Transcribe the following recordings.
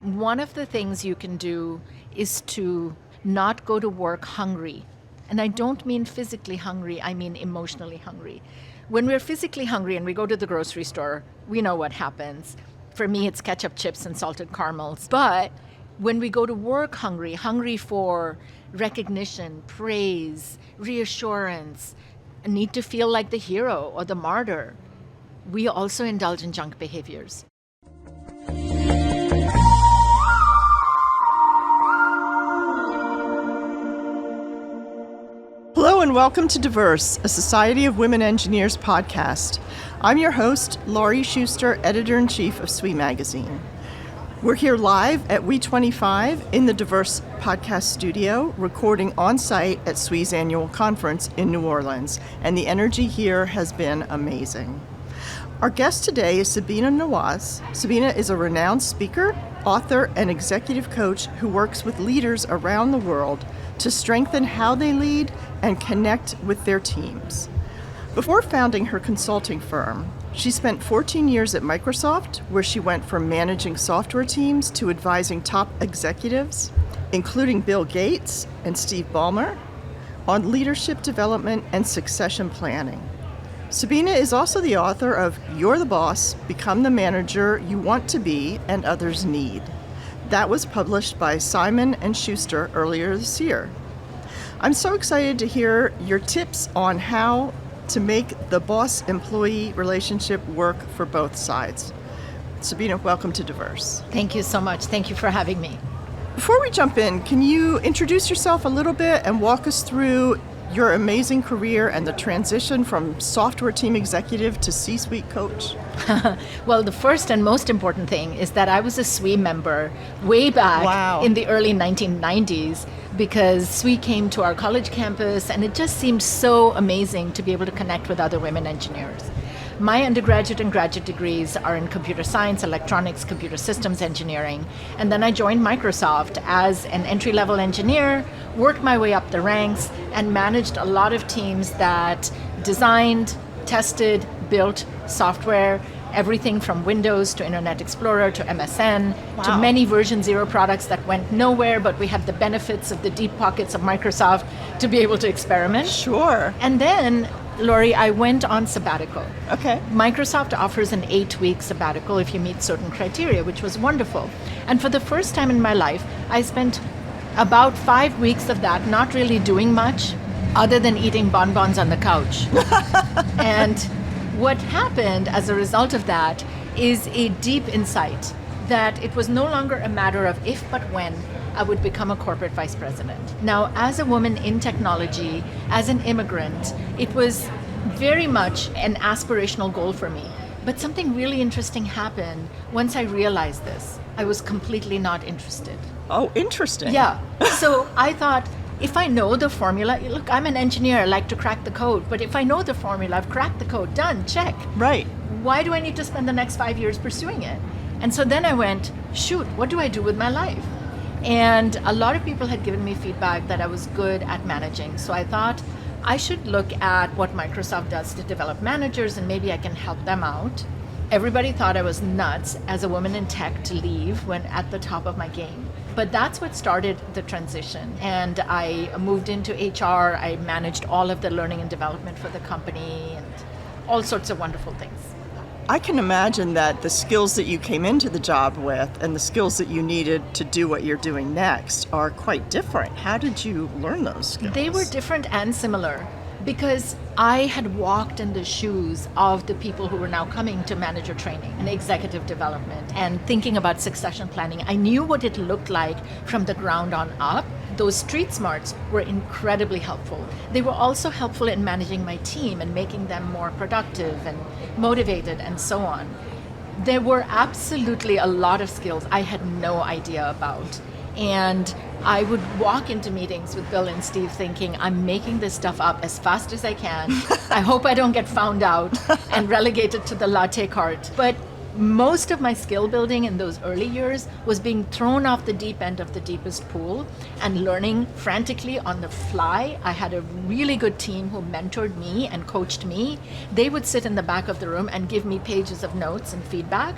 One of the things you can do is to not go to work hungry. And I don't mean physically hungry, I mean emotionally hungry. When we're physically hungry and we go to the grocery store, we know what happens. For me, it's ketchup, chips, and salted caramels. But when we go to work hungry, hungry for recognition, praise, reassurance, a need to feel like the hero or the martyr, we also indulge in junk behaviors. Hello and welcome to Diverse, a Society of Women Engineers podcast. I'm your host, Laurie Schuster, Editor-in-Chief of SWE Magazine. We're here live at We25 in the Diverse podcast studio, recording on-site at SWE's annual conference in New Orleans, and the energy here has been amazing. Our guest today is Sabina Nawaz. Sabina is a renowned speaker, author, and executive coach who works with leaders around the world to strengthen how they lead and connect with their teams. Before founding her consulting firm, she spent 14 years at Microsoft, where she went from managing software teams to advising top executives, including Bill Gates and Steve Ballmer, on leadership development and succession planning. Sabina is also the author of You're the Boss, Become the Manager You Want to Be and Others Need. That was published by Simon & Schuster earlier this year. I'm so excited to hear your tips on how to make the boss-employee relationship work for both sides. Sabina, welcome to Diverse. Thank you so much. Thank you for having me. Before we jump in, can you introduce yourself a little bit and walk us through your amazing career and the transition from software team executive to C-suite coach? Well, the first and most important thing is that I was a SWE member way back in the early 1990s because SWE came to our college campus and it just seemed so amazing to be able to connect with other women engineers. My undergraduate and graduate degrees are in computer science, electronics, computer systems engineering, and then I joined Microsoft as an entry-level engineer, worked my way up the ranks, and managed a lot of teams that designed, tested, built software, everything from Windows to Internet Explorer to MSN to many version 0 products that went nowhere, but we had the benefits of the deep pockets of Microsoft to be able to experiment. Sure. And then, Laurie, I went on sabbatical. Okay. Microsoft offers an 8-week sabbatical if you meet certain criteria, which was wonderful. And for the first time in my life, I spent about 5 weeks of that not really doing much other than eating bonbons on the couch. And what happened as a result of that is a deep insight that it was no longer a matter of if but when I would become a corporate vice president. Now, as a woman in technology, as an immigrant, it was very much an aspirational goal for me. But something really interesting happened once I realized this. I was completely not interested. Oh, interesting. Yeah. So I thought, if I know the formula, look, I'm an engineer, I like to crack the code, but if I know the formula, I've cracked the code, done, check. Right. Why do I need to spend the next 5 years pursuing it? And so then I went, shoot, what do I do with my life? And a lot of people had given me feedback that I was good at managing. So I thought I should look at what Microsoft does to develop managers and maybe I can help them out. Everybody thought I was nuts as a woman in tech to leave when at the top of my game. But that's what started the transition. And I moved into HR. I managed all of the learning and development for the company and all sorts of wonderful things. I can imagine that the skills that you came into the job with and the skills that you needed to do what you're doing next are quite different. How did you learn those skills? They were different and similar because I had walked in the shoes of the people who were now coming to manager training and executive development and thinking about succession planning. I knew what it looked like from the ground on up. Those street smarts were incredibly helpful. They were also helpful in managing my team and making them more productive and motivated and so on. There were absolutely a lot of skills I had no idea about. And I would walk into meetings with Bill and Steve thinking, I'm making this stuff up as fast as I can. I hope I don't get found out and relegated to the latte cart. But most of my skill building in those early years was being thrown off the deep end of the deepest pool and learning frantically on the fly. I had a really good team who mentored me and coached me. They would sit in the back of the room and give me pages of notes and feedback.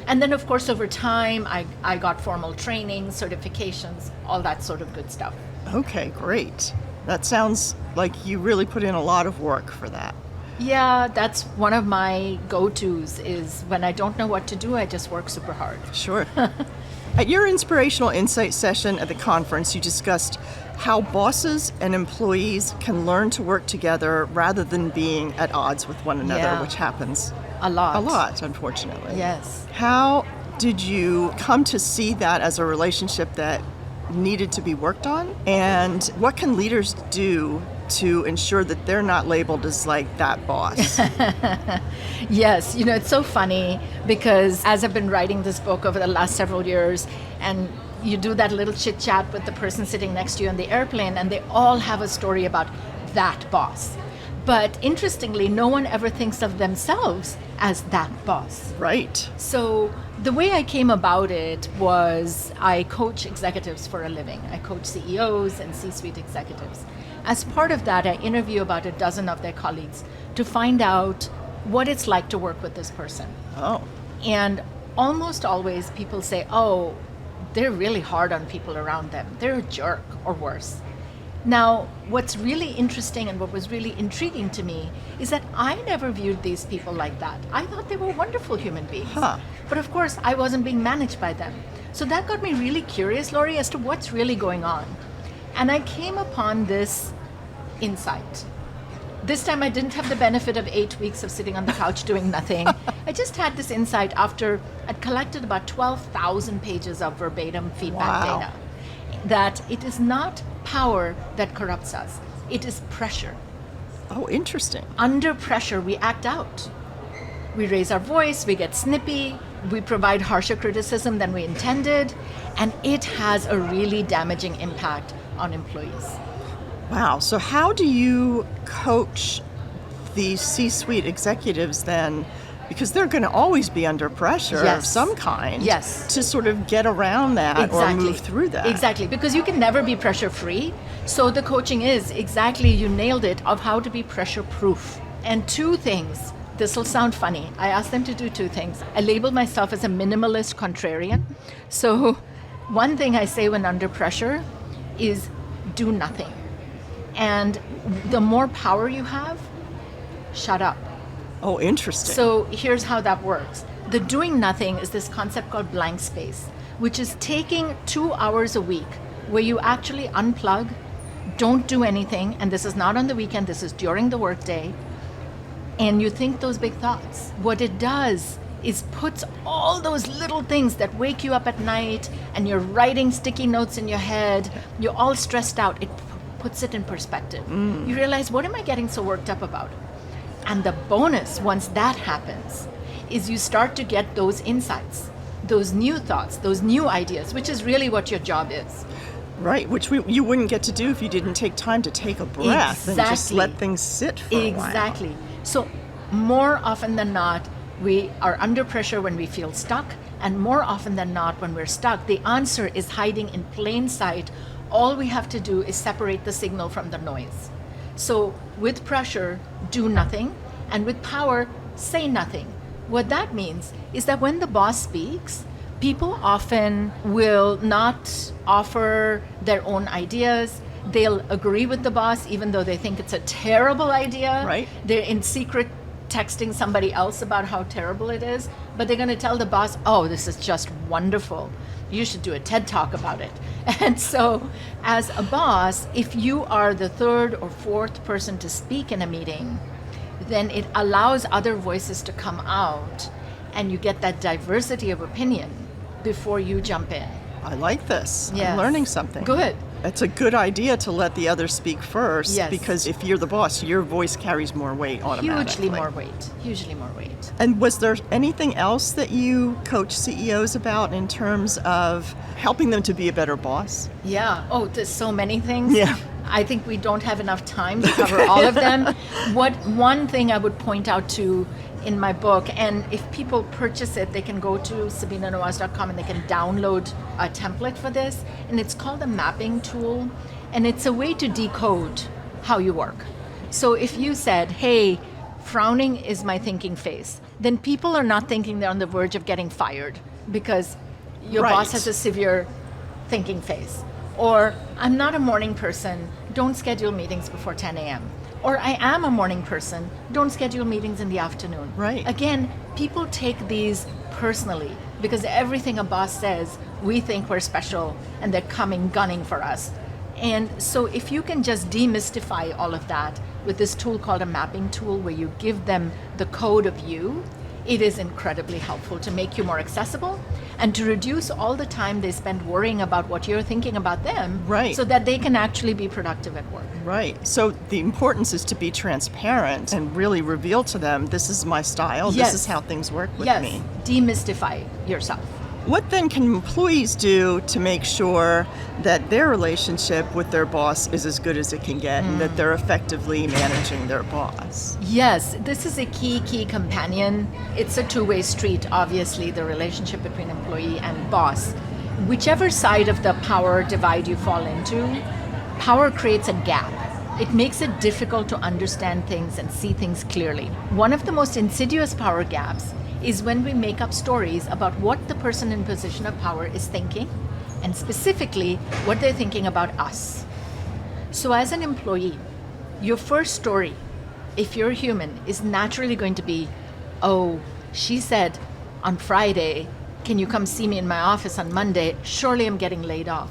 And then, of course, over time, I got formal training, certifications, all that sort of good stuff. Okay, great. That sounds like you really put in a lot of work for that. Yeah, that's one of my go-tos is when I don't know what to do, I just work super hard. Sure. At your Inspirational Insight session at the conference, you discussed how bosses and employees can learn to work together rather than being at odds with one another, Yeah. which happens A lot. a lot, unfortunately. Yes. How did you come to see that as a relationship that needed to be worked on? And what can leaders do to ensure that they're not labeled as like that boss? Yes, it's so funny because as I've been writing this book over the last several years, and you do that little chit chat with the person sitting next to you on the airplane, and they all have a story about that boss. But interestingly, no one ever thinks of themselves as that boss. Right. So the way I came about it was I coach executives for a living. I coach CEOs and C-suite executives. As part of that, I interview about a dozen of their colleagues to find out what it's like to work with this person. Oh, And almost always people say, oh, they're really hard on people around them. They're a jerk or worse. Now, what's really interesting and what was really intriguing to me is that I never viewed these people like that. I thought they were wonderful human beings. Huh. But of course, I wasn't being managed by them. So that got me really curious, Lori, as to what's really going on. And I came upon this insight. This time I didn't have the benefit of 8 weeks of sitting on the couch doing nothing. I just had this insight after I'd collected about 12,000 pages of verbatim feedback Wow. data. That it is not power that corrupts us. It is pressure. oh, interesting. Under pressure, we act out. We raise our voice, we get snippy, we provide harsher criticism than we intended, and it has a really damaging impact on employees. Wow. So how do you coach these C-suite executives then? Because they're going to always be under pressure of Yes. some kind. Yes. To sort of get around that or move through that. Exactly, because you can never be pressure free. So the coaching is exactly, you nailed it, of how to be pressure proof. And two things, this will sound funny. I asked them to do two things. I label myself as a minimalist contrarian. So one thing I say when under pressure is do nothing. And the more power you have, shut up. Oh, interesting. So here's how that works. The doing nothing is this concept called blank space, which is taking 2 hours a week where you actually unplug, don't do anything, and this is not on the weekend, this is during the workday, and you think those big thoughts. What it does is puts all those little things that wake you up at night and you're writing sticky notes in your head, you're all stressed out, it puts it in perspective. You realize, what am I getting so worked up about? And the bonus, once that happens, is you start to get those insights, those new thoughts, those new ideas, which is really what your job is. Right, which you wouldn't get to do if you didn't take time to take a breath and just Exactly. let things sit for a while. Exactly. So more often than not, we are under pressure when we feel stuck, and more often than not, when we're stuck, the answer is hiding in plain sight. All we have to do is separate the signal from the noise. So with pressure, do nothing, and with power, say nothing. What that means is that when the boss speaks, people often will not offer their own ideas. They'll agree with the boss even though they think it's a terrible idea. Right. They're in secret texting somebody else about how terrible it is, but they're going to tell the boss, oh, this is just wonderful. You should do a TED Talk about it. And so as a boss, if you are the third or fourth person to speak in a meeting, then it allows other voices to come out and you get that diversity of opinion before you jump in. I like this. Yes. I'm learning something. Good. It's a good idea to let the others speak first, Yes. because if you're the boss, your voice carries more weight automatically. Hugely more weight. And was there anything else that you coach CEOs about in terms of helping them to be a better boss? Yeah. Oh, there's so many things. Yeah. I think we don't have enough time to cover all of them. One thing I would point out to in my book, and if people purchase it, they can go to sabinanawaz.com and they can download a template for this, and it's called a mapping tool, and it's a way to decode how you work. So if you said, hey, frowning is my thinking face, then people are not thinking they're on the verge of getting fired because your boss has a severe thinking phase. Or, I'm not a morning person, don't schedule meetings before 10 a.m. Or, I am a morning person, don't schedule meetings in the afternoon. Right. Again, people take these personally because everything a boss says, we think we're special and they're coming gunning for us. And so if you can just demystify all of that with this tool called a mapping tool where you give them the code of you, it is incredibly helpful to make you more accessible and to reduce all the time they spend worrying about what you're thinking about them, Right. so that they can actually be productive at work. Right. So the importance is to be transparent and really reveal to them, this is my style, Yes. this is how things work with Yes, me. demystify yourself. What then can employees do to make sure that their relationship with their boss is as good as it can get and that they're effectively managing their boss? Yes, this is a key companion. It's a two-way street, obviously, the relationship between employee and boss. Whichever side of the power divide you fall into, power creates a gap. It makes it difficult to understand things and see things clearly. One of the most insidious power gaps is when we make up stories about what the person in position of power is thinking, and specifically what they're thinking about us. So as an employee, your first story, if you're human, is naturally going to be, oh, she said on Friday, can you come see me in my office on Monday? Surely I'm getting laid off.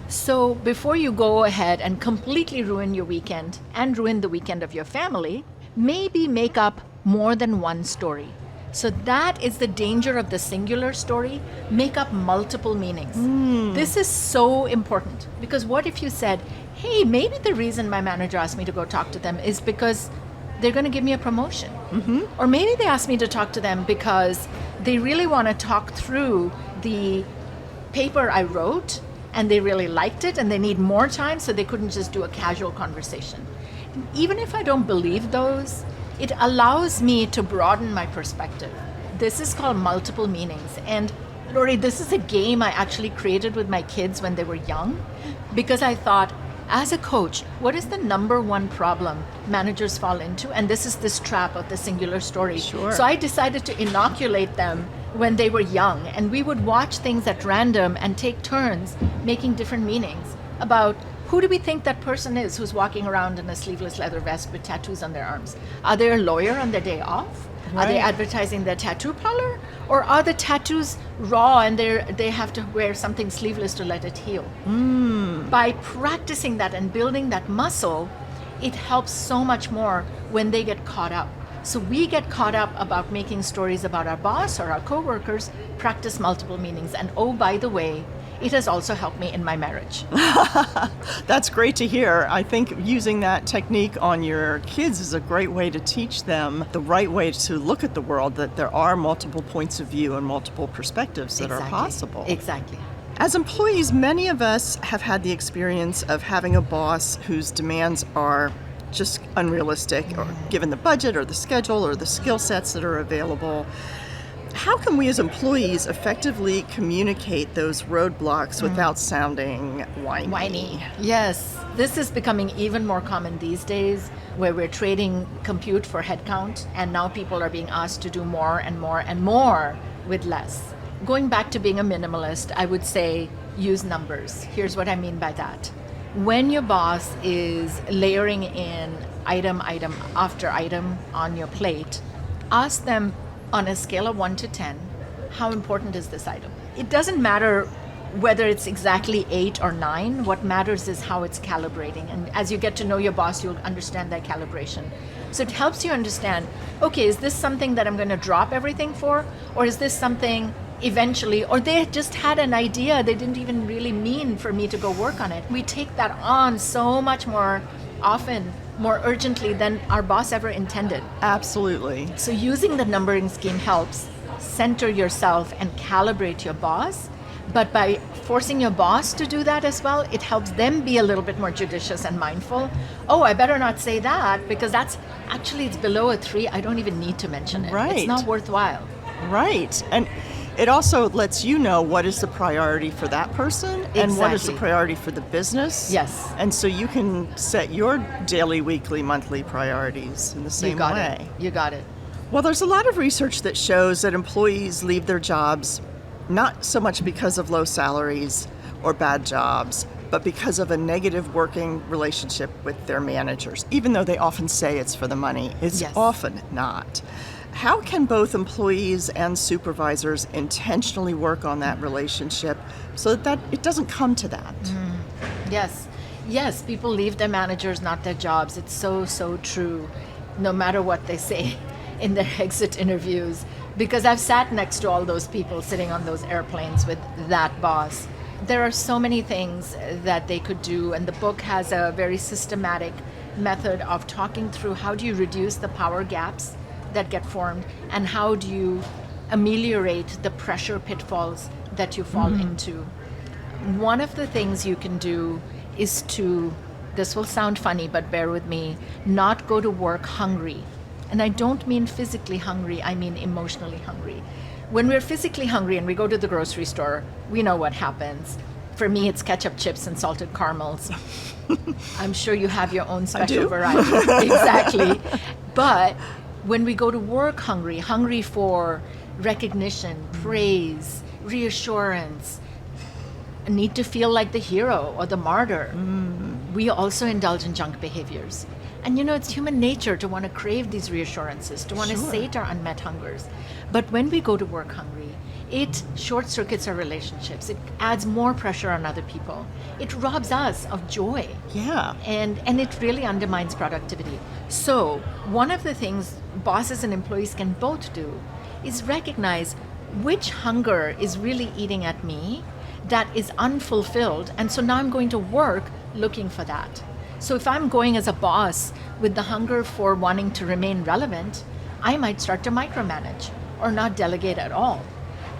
So before you go ahead and completely ruin your weekend and ruin the weekend of your family, maybe make up more than one story. So that is the danger of the singular story. Make up multiple meanings. This is so important because what if you said, hey, maybe the reason my manager asked me to go talk to them is because they're going to give me a promotion. Or maybe they asked me to talk to them because they really want to talk through the paper I wrote and they really liked it and they need more time, so they couldn't just do a casual conversation. Even if I don't believe those, it allows me to broaden my perspective. This is called multiple meanings. And Lori, this is a game I actually created with my kids when they were young because I thought, as a coach, what is the number one problem managers fall into? And this is this trap of the singular story. Sure. So I decided to inoculate them when they were young, and we would watch things at random and take turns making different meanings about who do we think that person is who's walking around in a sleeveless leather vest with tattoos on their arms? Are they a lawyer on their day off? Are they advertising their tattoo parlor? Or are the tattoos raw and they have to wear something sleeveless to let it heal? By practicing that and building that muscle, it helps so much more when they get caught up. So we get caught up about making stories about our boss or our coworkers, practice multiple meanings. And oh, by the way, it has also helped me in my marriage. That's great to hear. I think using that technique on your kids is a great way to teach them the right way to look at the world, that there are multiple points of view and multiple perspectives that are possible. Exactly. As employees, many of us have had the experience of having a boss whose demands are just unrealistic, or given the budget or the schedule or the skill sets that are available. How can we as employees effectively communicate those roadblocks without sounding whiny? Yes. This is becoming even more common these days, where we're trading compute for headcount, and now people are being asked to do more and more and more with less. Going back to being a minimalist, I would say use numbers. Here's what I mean by that. When your boss is layering in item after item on your plate, ask them on a scale of 1 to 10, how important is this item? It doesn't matter whether it's exactly 8 or 9. What matters is how it's calibrating. And as you get to know your boss, you'll understand that calibration. So it helps you understand, okay, is this something that I'm going to drop everything for? Or is this something eventually, or they just had an idea they didn't even really mean for me to go work on it. We take that on so much more often, more urgently than our boss ever intended. Absolutely. So using the numbering scheme helps center yourself and calibrate your boss, but by forcing your boss to do that as well, it helps them be a little bit more judicious and mindful. Oh, I better not say that because that's actually, it's below a 3. I don't even need to mention it. Right. It's not worthwhile. Right. And it also lets you know what is the priority for that person and what is the Exactly. priority for the business. Yes. And so you can set your daily, weekly, monthly priorities in the same way. You got it. Well, there's a lot of research that shows that employees leave their jobs not so much because of low salaries or bad jobs, but because of a negative working relationship with their managers. Even though they often say it's for the money, it's Yes. often not. How can both employees and supervisors intentionally work on that relationship so that it doesn't come to that? Yes. Yes, people leave their managers, not their jobs. It's so, so true, no matter what they say in their exit interviews. Because I've sat next to all those people sitting on those airplanes with that boss. There are so many things that they could do, and the book has a very systematic method of talking through how do you reduce the power gaps that get formed, and how do you ameliorate the pressure pitfalls that you fall into. One of the things you can do is to, this will sound funny, but bear with me, not go to work hungry. And I don't mean physically hungry, I mean emotionally hungry. When we're physically hungry and we go to the grocery store, we know what happens. For me, it's ketchup, chips, and salted caramels. I'm sure you have your own special variety. Exactly. But when we go to work hungry for recognition, praise, reassurance, a need to feel like the hero or the martyr, we also indulge in junk behaviors. And it's human nature to want to crave these reassurances, to want to sate our unmet hungers. But when we go to work hungry, it short circuits our relationships. It adds more pressure on other people. It robs us of joy. Yeah. And it really undermines productivity. So one of the things bosses and employees can both do is recognize which hunger is really eating at me that is unfulfilled. And so now I'm going to work looking for that. So if I'm going as a boss with the hunger for wanting to remain relevant, I might start to micromanage or not delegate at all.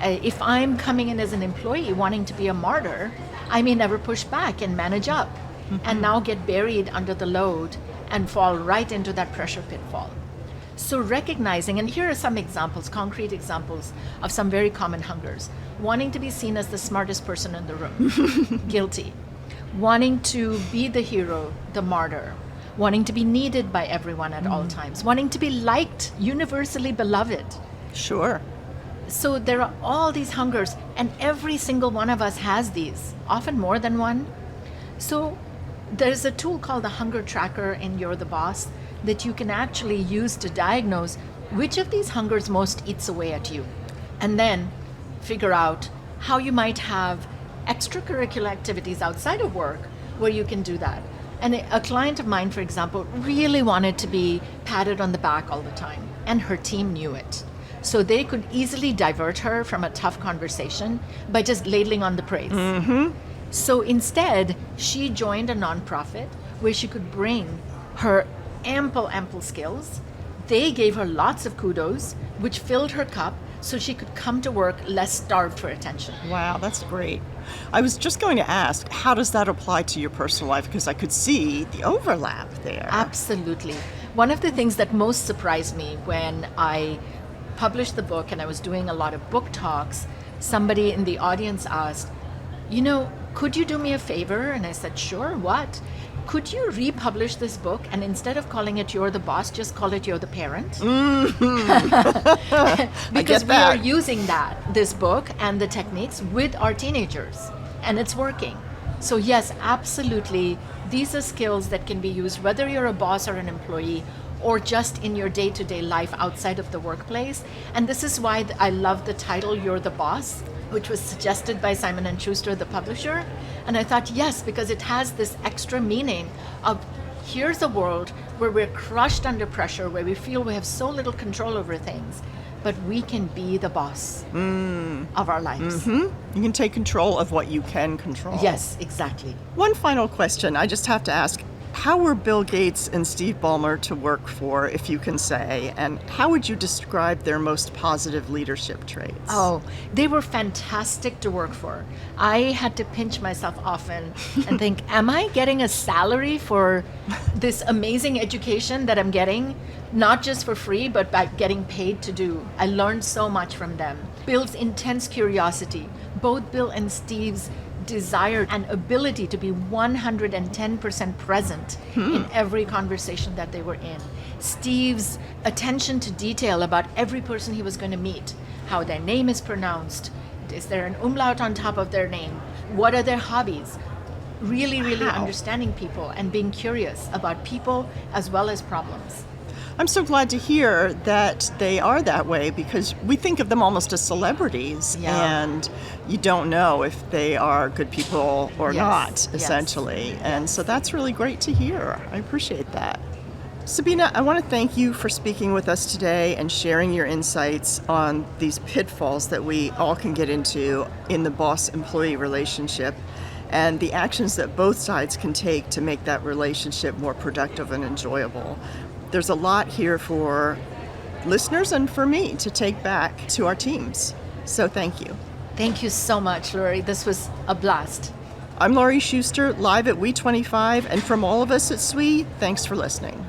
If I'm coming in as an employee wanting to be a martyr, I may never push back and manage up and now get buried under the load and fall right into that pressure pitfall. So recognizing, and here are some examples, concrete examples of some very common hungers. Wanting to be seen as the smartest person in the room, guilty. Wanting to be the hero, the martyr. Wanting to be needed by everyone at all times. Wanting to be liked, universally beloved. Sure. So there are all these hungers, and every single one of us has these, often more than one. So there's a tool called the Hunger Tracker in You're the Boss that you can actually use to diagnose which of these hungers most eats away at you, and then figure out how you might have extracurricular activities outside of work where you can do that. And a client of mine, for example, really wanted to be patted on the back all the time, and her team knew it. So they could easily divert her from a tough conversation by just ladling on the praise. So instead, she joined a nonprofit where she could bring her ample skills. They gave her lots of kudos, which filled her cup so she could come to work less starved for attention. Wow, that's great. I was just going to ask, how does that apply to your personal life? Because I could see the overlap there. Absolutely. One of the things that most surprised me when I published the book and I was doing a lot of book talks, somebody in the audience asked, could you do me a favor? And I said, sure, what? Could you republish this book and instead of calling it You're the Boss, just call it You're the Parent? Because we are using this book and the techniques with our teenagers, and it's working. So yes, absolutely, these are skills that can be used whether you're a boss or an employee or just in your day-to-day life outside of the workplace. And this is why I love the title You're the Boss, which was suggested by Simon & Schuster, the publisher. And I thought, yes, because it has this extra meaning of here's a world where we're crushed under pressure, where we feel we have so little control over things, but we can be the boss of our lives. You can take control of what you can control. Yes, exactly. One final question I just have to ask. How were Bill Gates and Steve Ballmer to work for, if you can say, and how would you describe their most positive leadership traits? Oh, they were fantastic to work for. I had to pinch myself often and think, am I getting a salary for this amazing education that I'm getting? Not just for free, but by getting paid to do. I learned so much from them. Bill's intense curiosity, both Bill and Steve's desire and ability to be 110% present in every conversation that they were in. Steve's attention to detail about every person he was going to meet, how their name is pronounced, is there an umlaut on top of their name, what are their hobbies, really Wow. understanding people and being curious about people as well as problems. I'm so glad to hear that they are that way, because we think of them almost as celebrities, Yeah. and you don't know if they are good people or Yes, not, yes, essentially. And so that's really great to hear. I appreciate that. Sabina, I want to thank you for speaking with us today and sharing your insights on these pitfalls that we all can get into in the boss-employee relationship, and the actions that both sides can take to make that relationship more productive and enjoyable. There's a lot here for listeners and for me to take back to our teams. So thank you. Thank you so much, Lori. This was a blast. I'm Laurie Schuster, live at We25, and from all of us at SWE, thanks for listening.